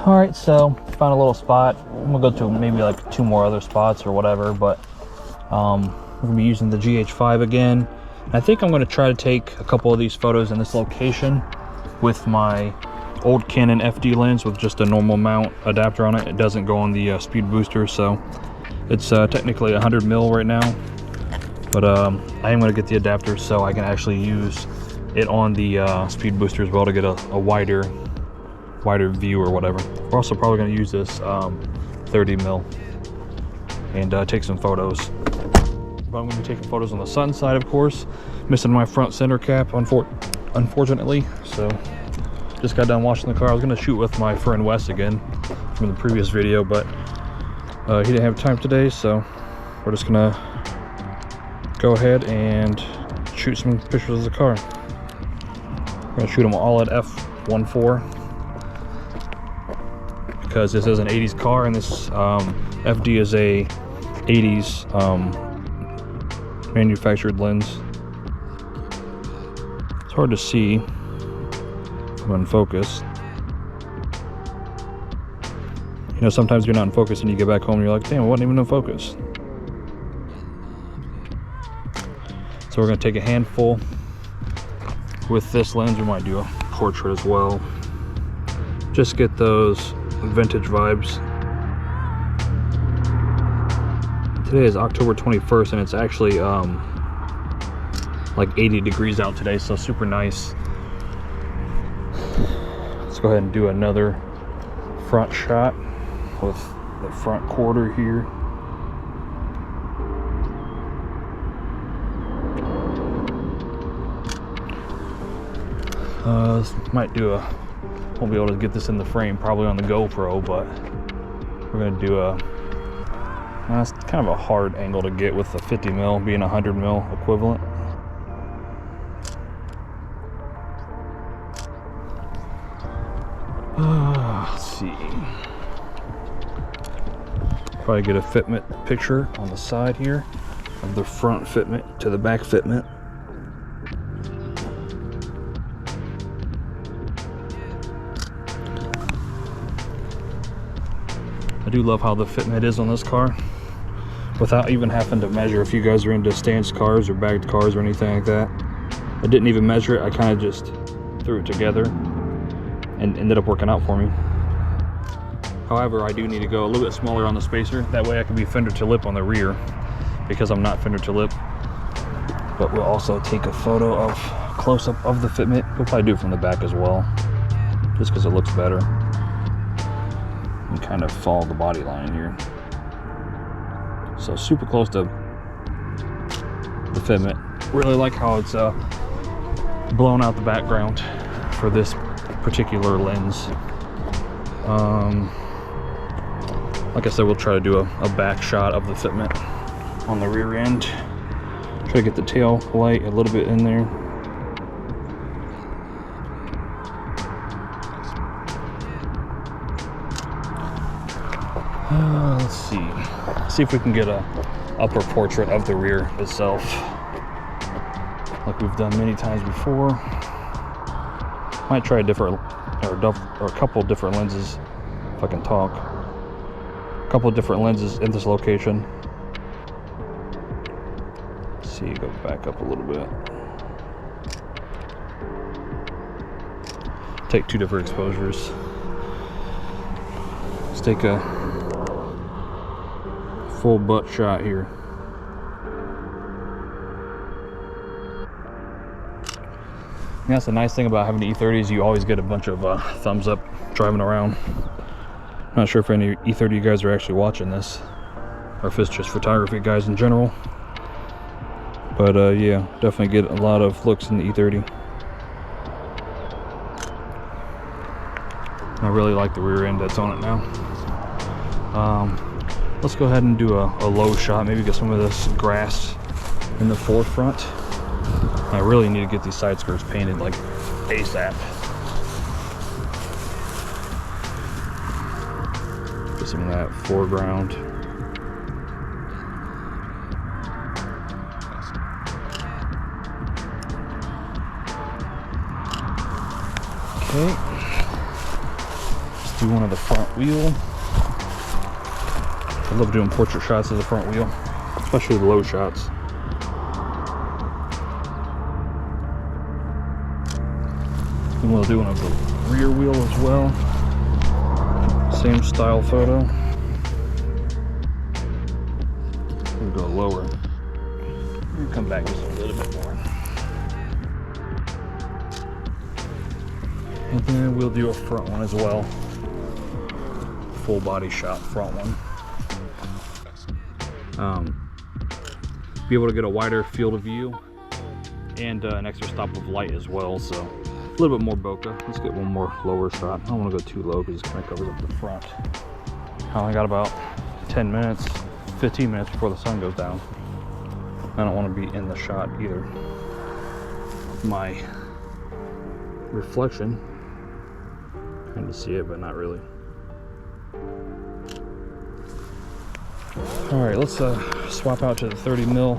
All right, so found a little spot. I'm gonna go to maybe like 2 more other spots or whatever, but we're gonna be using the Gh5 again. And I think I'm gonna try to take a couple of these photos in this location with my old Canon FD lens with just a normal mount adapter on it. It doesn't go on the speed booster, so it's technically 100mm right now. But I am gonna get the adapter so I can actually use it on the speed booster as well to get a wider view or whatever. We're also probably going to use this 30mm and take some photos. But I'm going to be taking photos on the sun side, of course. Missing my front center cap, unfortunately. So just got done washing the car. I was going to shoot with my friend Wes again from the previous video, but he didn't have time today, so we're just going to go ahead and shoot some pictures of the car. We're going to shoot them all at F1.4. because this is an 80s car and this FD is a 80s manufactured lens. It's hard to see when focused. You know, sometimes you're not in focus and you get back home and you're like, damn, I wasn't even in focus. So we're gonna take a handful with this lens. We might do a portrait as well. Just get those vintage vibes. Today is October 21st and it's actually like 80 degrees out today, so super nice. Let's go ahead and do another front shot with the front quarter here. Might do a, won't be able to get this in the frame probably on the GoPro, but we're gonna do a, it's kind of a hard angle to get with the 50mm being 100mm equivalent. Let's see. Probably get a fitment picture on the side here of the front fitment to the back fitment. I do love how the fitment is on this car without even having to measure. If you guys are into stanced cars or bagged cars or anything like that, I didn't even measure it. I kind of just threw it together and ended up working out for me. However, I do need to go a little bit smaller on the spacer. That way I can be fender to lip on the rear because I'm not fender to lip. But we'll also take a photo of close-up of the fitment. We'll probably do it from the back as well, just because it looks better. And kind of follow the body line here. So super close to the fitment. Really like how it's blown out the background for this particular lens. Like I said, we'll try to do a back shot of the fitment on the rear end. Try to get the tail light a little bit in there. Let's see if we can get a upper portrait of the rear itself, like we've done many times before. Might try a different or a couple different lenses if I can talk. A couple of different lenses in this location. Let's see, go back up a little bit. Take 2 different exposures. Let's take a full butt shot here. And that's the nice thing about having the E30 is you always get a bunch of thumbs up driving around. Not sure if any E30 guys are actually watching this, or if it's just photography guys in general. But yeah, definitely get a lot of looks in the E30. I really like the rear end that's on it now. Let's go ahead and do a low shot, maybe get some of this grass in the forefront. I really need to get these side skirts painted like ASAP. Get some of that foreground. Okay. Let's do one of the front wheel. I love doing portrait shots of the front wheel, especially the low shots. And we'll do one of the rear wheel as well. Same style photo. We'll go lower. We'll come back just a little bit more. And then we'll do a front one as well. Full body shot front one. Be able to get a wider field of view and an extra stop of light as well, so a little bit more bokeh. Let's get one more lower shot. I don't want to go too low because it kind of covers up the front. I only got about 10 minutes, 15 minutes before the sun goes down. I don't want to be in the shot either. My reflection, kind of see it, but not really. All right, let's swap out to the 30mm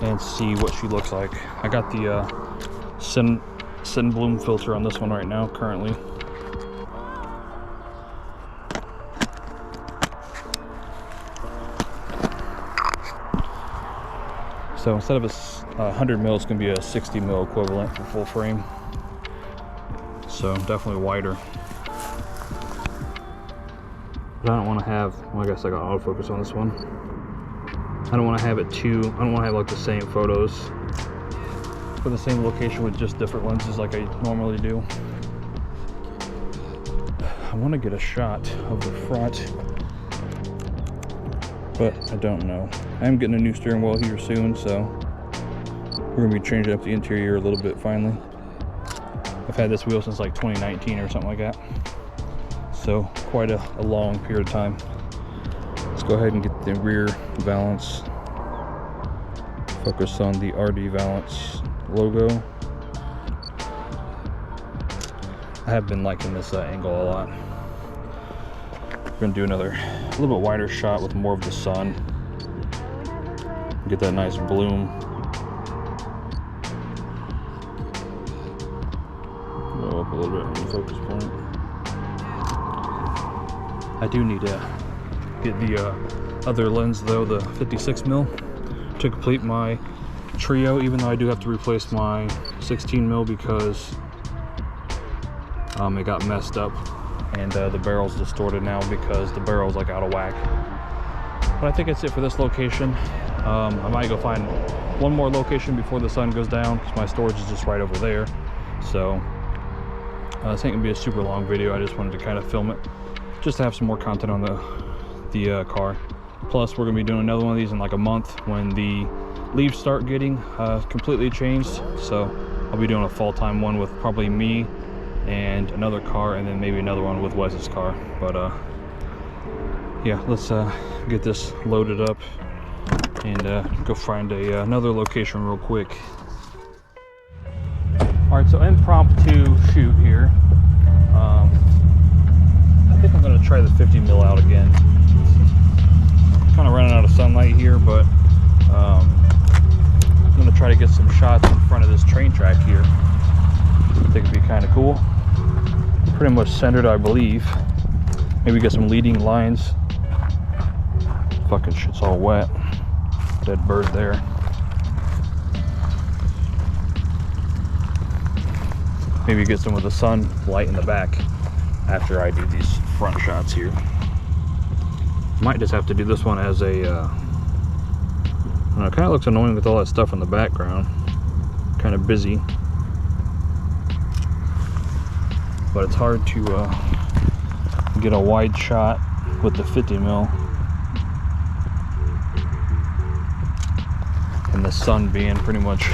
and see what she looks like. I got the Sin Bloom filter on this one right now, currently. So instead of a 100mm, it's going to be a 60mm equivalent for full frame. So definitely wider. But I don't want to have, well, I guess I got autofocus on this one. I don't want to have it too, I don't want to have like the same photos for the same location with just different lenses like I normally do. I want to get a shot of the front, but I don't know. I am getting a new steering wheel here soon, so we're going to be changing up the interior a little bit finally. I've had this wheel since like 2019 or something like that. So quite a long period of time. Let's go ahead and get the rear valance. Focus on the RD Valance logo. I have been liking this angle a lot. We're gonna do another, a little bit wider shot with more of the sun. Get that nice bloom. Go up a little bit on the focus point. I do need to get the other lens though, the 56mm, to complete my trio, even though I do have to replace my 16mm because it got messed up and the barrel's distorted now because the barrel's like out of whack. But I think that's it for this location. I might go find one more location before the sun goes down because my storage is just right over there. So this ain't gonna be a super long video. I just wanted to kind of film it just to have some more content on the car. Plus we're gonna be doing another one of these in like a month when the leaves start getting completely changed. So I'll be doing a fall time one with probably me and another car, and then maybe another one with Wes's car. But yeah, let's get this loaded up and go find another location real quick. All right, so impromptu shoot here. I think I'm gonna try the 50mm out again. Kind of running out of sunlight here, but I'm gonna try to get some shots in front of this train track here. I think it'd be kind of cool. Pretty much centered, I believe. Maybe get some leading lines. Fucking shit's all wet. Dead bird there. Maybe get some of the sun light in the back after I do these front shots here. Might just have to do this one as a I don't know, it kind of looks annoying with all that stuff in the background. Kind of busy, but it's hard to get a wide shot with the 50mm and the sun being pretty much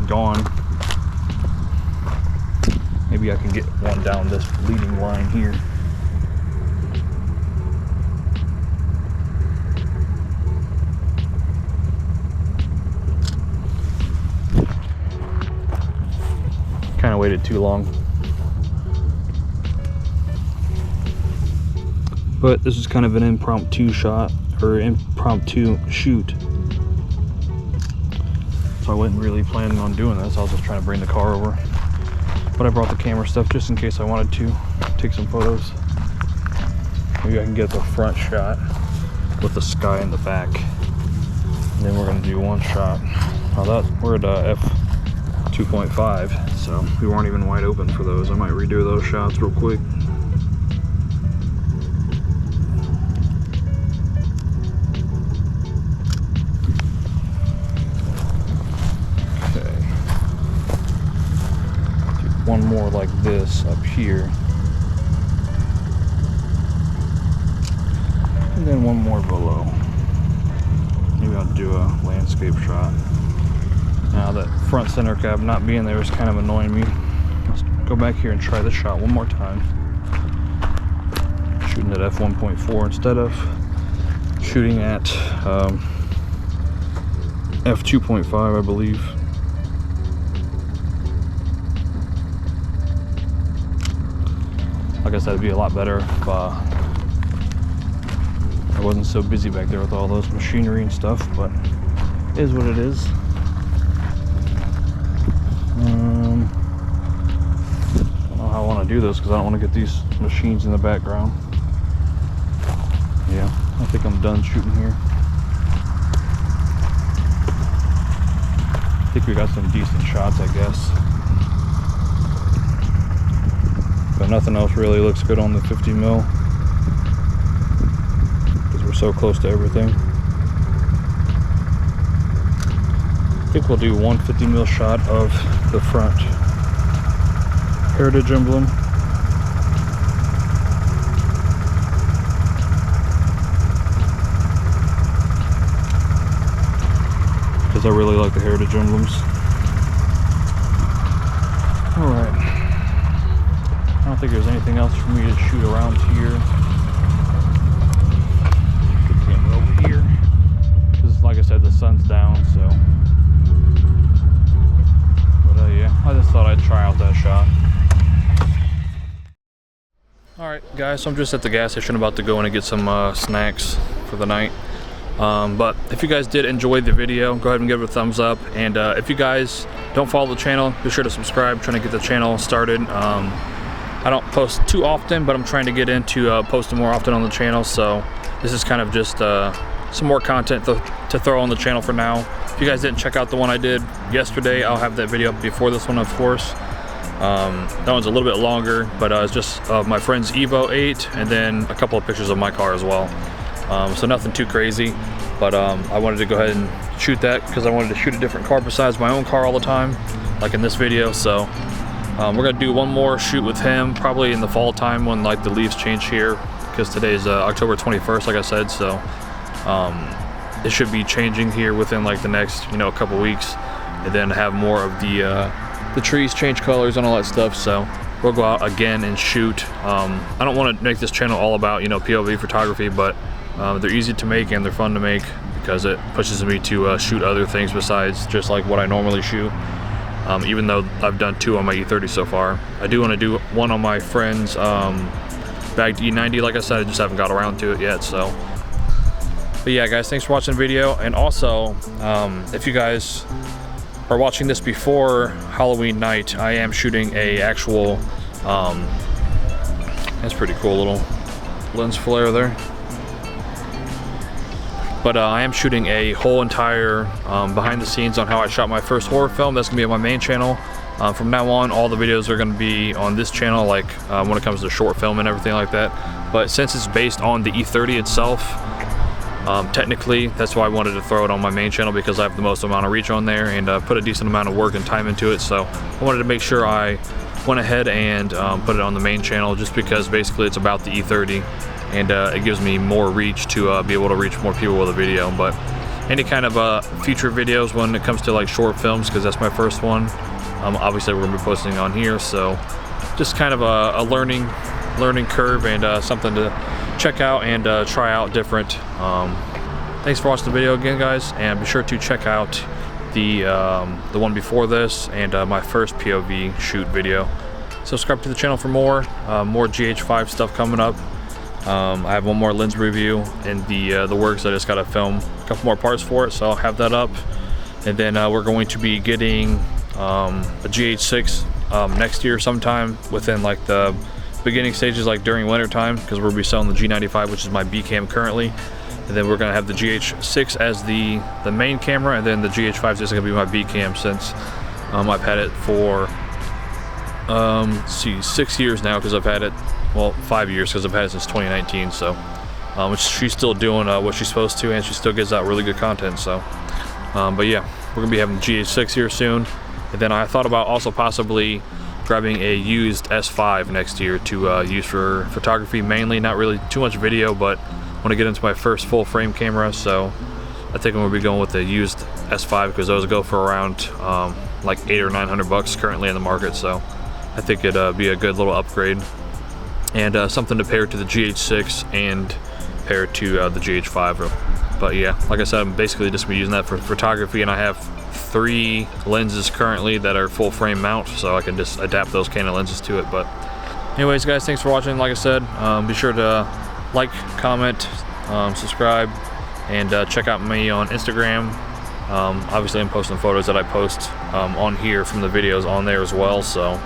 gone. Maybe I can get one down this leading line here. Kind of waited too long. But this is kind of an impromptu shot, or impromptu shoot. So I wasn't really planning on doing this. I was just trying to bring the car over. but I brought the camera stuff just in case I wanted to take some photos. Maybe I can get the front shot with the sky in the back. And then we're gonna do one shot. Oh, we're at F2.5, so we weren't even wide open for those. I might redo those shots real quick. Okay. Do one more like this up here. And then one more below. Maybe I'll do a landscape shot. Now that front center cab not being there is kind of annoying me. Let's go back here and try the shot one more time. Shooting at F1.4 instead of shooting at F2.5, I believe. Like I said, it'd be a lot better if I wasn't so busy back there with all those machinery and stuff, but it is what it is. I don't know how I want to do this because I don't want to get these machines in the background. Yeah, I think I'm done shooting here. I think we got some decent shots, I guess. But nothing else really looks good on the 50mm. We're so close to everything. I think we'll do one 50mm shot of the front heritage emblem. Because I really like the heritage emblems. Alright. I don't think there's anything else for me to shoot around here. Here, because like I said, the sun's down, so. But yeah, I just thought I'd try out that shot. Alright guys, so I'm just at the gas station about to go in and get some snacks for the night. But if you guys did enjoy the video, go ahead and give it a thumbs up, and if you guys don't follow the channel, be sure to subscribe. I'm trying to get the channel started. I don't post too often, but I'm trying to get into posting more often on the channel, so this is kind of just some more content to throw on the channel for now. If you guys didn't check out the one I did yesterday, I'll have that video up before this one, of course. That one's a little bit longer, but it's just my friend's Evo 8 and then a couple of pictures of my car as well. So nothing too crazy, but I wanted to go ahead and shoot that because I wanted to shoot a different car besides my own car all the time, like in this video. So we're gonna do one more shoot with him, probably in the fall time when like the leaves change here, because today is October 21st, like I said. So it should be changing here within like the next, couple weeks, and then have more of the trees change colors and all that stuff. So we'll go out again and shoot. I don't want to make this channel all about POV photography, but they're easy to make and they're fun to make because it pushes me to shoot other things besides just like what I normally shoot. Even though I've done 2 on my E30 so far, I do want to do one on my friend's bagged E90. Like I said, I just haven't got around to it yet. So, but yeah, guys, thanks for watching the video. And also, if you guys are watching this before Halloween night, I am shooting a actual. That's pretty cool little lens flare there. But I am shooting a whole entire behind the scenes on how I shot my first horror film. That's gonna be on my main channel. From now on, all the videos are gonna be on this channel, like when it comes to short film and everything like that. But since it's based on the E30 itself, technically, that's why I wanted to throw it on my main channel, because I have the most amount of reach on there and put a decent amount of work and time into it. So I wanted to make sure I went ahead and put it on the main channel, just because basically it's about the E30. And it gives me more reach to be able to reach more people with a video. But any kind of future videos when it comes to like short films, because that's my first one, obviously we're gonna be posting on here. So just kind of a learning curve and something to check out and try out different. Thanks for watching the video again, guys, and be sure to check out the one before this and my first POV shoot video. Subscribe to the channel for more Gh5 stuff coming up. I have one more lens review in the works. I just got to film a couple more parts for it, so I'll have that up. And then we're going to be getting a Gh6 next year sometime, within like the beginning stages, like during winter time, because we'll be selling the G95, which is my B cam currently, and then we're gonna have the GH6 as the main camera, and then the GH5 is just gonna be my B cam, since I've had it for 6 years now, because I've had it, well, 5 years, because I've had it since 2019. So she's still doing what she's supposed to, and she still gives out really good content. So but yeah, we're gonna be having the GH6 here soon, and then I thought about also possibly grabbing a used S5 next year to use for photography mainly, not really too much video, but I want to get into my first full frame camera. So I think I'm gonna be going with the used S5, because those go for around like $800 or $900 currently in the market. So I think it'd be a good little upgrade, and something to pair to the GH6 and pair to the GH5. But yeah, like I said, I'm basically just gonna be using that for photography, and I have 3 lenses currently that are full frame mount, so I can just adapt those Canon lenses to it. But anyways, guys, thanks for watching. Like I said, be sure to like, comment, subscribe, and check out me on Instagram. Obviously I'm posting photos that I post on here from the videos on there as well. So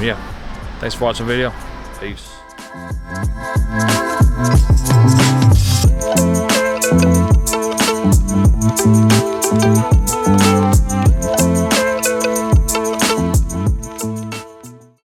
yeah, thanks for watching the video. Peace.